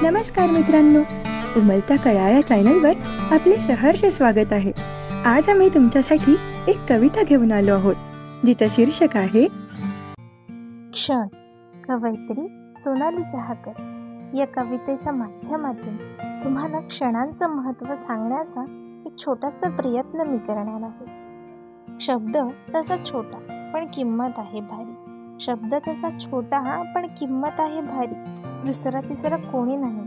नमस्कार मित्रांनो, उमलत्या कळ्या या चॅनलवर आपले सहर्ष स्वागत आहे। आज आम्ही तुमच्यासाठी एक कविता घेऊन आलो आहोत, जिचं शीर्षक आहे क्षण। कवयित्री सोनाली चहाकर या कवितेच्या माध्यमातून तुम्हाला क्षणांचं महत्त्व सांगण्याचा एक छोटासा प्रयत्न मी करणार आहे। शब्द तसा छोटा पण किंमत आहे भारी, शब्द तसा छोटा पण किंमत आहे भारी। दुसरा तिसरा कोणी नाही,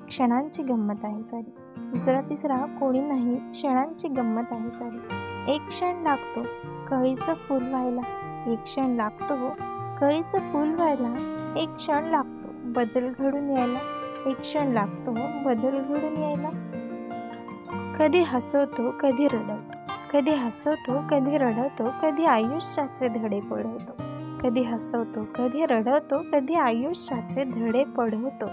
क्षणांची गंमत आहे सारी। दुसरा तिसरा कोणी नाही, क्षणांची गंमत आहे सारी। एक क्षण लागतो कळीचं फूल व्हायला, एक क्षण लागतो कळीचं फूल व्हायला, एक क्षण लागतो बदल घडून यायला, एक क्षण लागतो बदल घडून यायला। कधी हसवतो कधी रडवतो, कधी हसवतो कधी रडवतो, कधी आयुष्याचे धडे पडवतो। कधी हसवतो कधी रडवतो, कधी आयुष्याचे धडे पडवतो।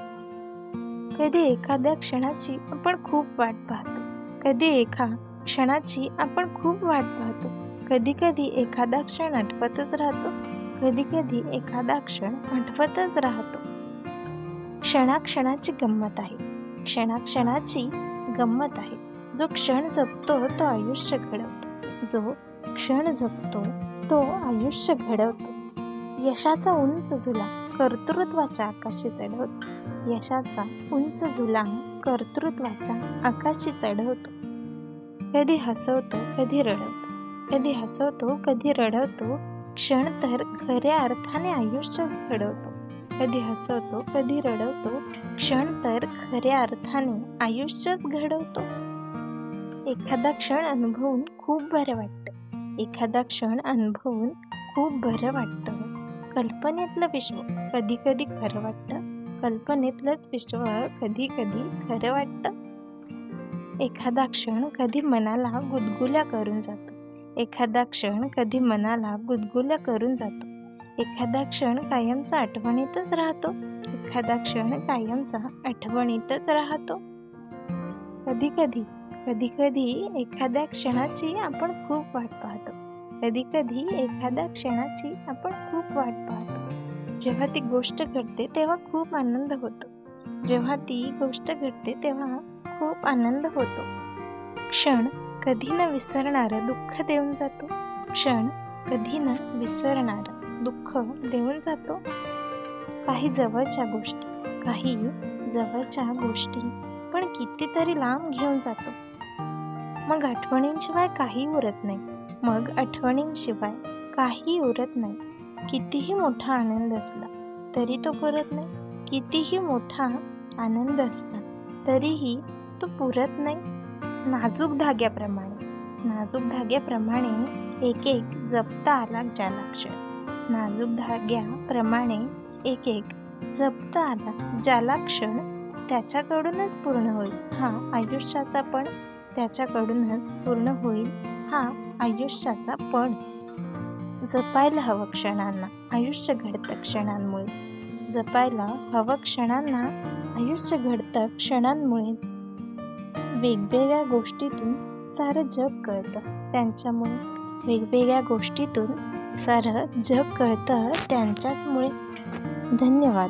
कधी एखाद्या क्षणाची आपण खूप वाट पाहतो, कधी एका क्षणाची आपण खूप वाट पाहतो। कधी कधी एखादा क्षण आठवतच राहतो, कधी कधी एखादा क्षण आठवतच राहतो। क्षणाक्षणाची गंमत आहे, क्षणाक्षणाची गंमत आहे। जो क्षण जपतो तो आयुष्य घडवतो, जो क्षण जपतो तो आयुष्य घडवतो। यशाचा उंच झुला कर्तृत्वाच्या आकाशी चढवतो, यशाचा उंच झुला कर्तृत्वाच्या आकाशी चढवतो। कधी हसवतो कधी रडवतो, कधी हसवतो कधी रडवतो, क्षण तर खऱ्या अर्थाने आयुष्यच घडवतो। कधी हसवतो कधी रडवतो, क्षण तर खऱ्या अर्थाने आयुष्यच घडवतो। एखादा क्षण अनुभवून खूप बरं वाटतं, एखादा क्षण अनुभवून खूप बरं वाटतं। कल्पनेतलं विश्व कधी कधी खरं वाटतं, कल्पनेतलंच विश्व कधी कधी खरं वाटतं। एखादा क्षण कधी मनाला गुदगुल्या करून जातो, एखादा क्षण कधी मनाला गुदगुल्या करून जातो। एखादा क्षण कायमचा आठवणीतच राहतो, एखादा क्षण कायमचा आठवणीतच राहतो। कधी कधी कधी कधी एखाद्या क्षणाची आपण खूप वाट पाहतो, कधी कधी एखाद्या क्षणाची आपण खूप वाट पाहतो। जेव्हा ती गोष्ट घडते तेव्हा खूप आनंद होतो, जेव्हा ती गोष्ट घडते तेव्हा खूप आनंद होतो। क्षण कधी न विसरणारं दुःख देऊन जातो, क्षण कधी न विसरणारं दुःख देऊन जातो। काही जवळच्या गोष्टी, काही जवळच्या गोष्टी पण कितीतरी लांब घेऊन जातो। मग आठवणींशिवाय काही उरत नाही, मग आठवणींशिवाय काही उरत नाही। कितीही मोठा आनंद असला तरी तो पुरत नाही, कितीही मोठा आनंद असला तरीही तो पुरत नाही। नाजूक धाग्याप्रमाणे, नाजूक धाग्याप्रमाणे एक एक जपता आला ज्याला क्षण, नाजूक धाग्याप्रमाणे एक एक जपता आला ज्याला क्षण, त्याच्याकडूनच पूर्ण होईल हा आयुष्याचा पण, त्याच्याकडूनच पूर्ण होईल हा आयुष्याचा पण। जपायला हवं क्षणांना, आयुष्य घडतं क्षणांमुळेच, जपायला हवं क्षणांना, आयुष्य घडतं क्षणांमुळेच। वेगवेगळ्या गोष्टीतून सारं जग कळतं त्यांच्यामुळे, वेगवेगळ्या गोष्टीतून सारं जग कळतं त्यांच्याचमुळे। धन्यवाद।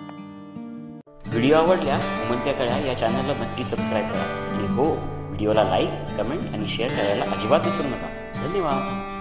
व्हिडिओ आवडल्यास उमलत्या कळ्या या चॅनलला नक्की सबस्क्राईब करा आणि हो, व्हिडिओला लाईक, कमेंट आणि शेअर करायला अजिबात विसरू नका। धन्यवाद।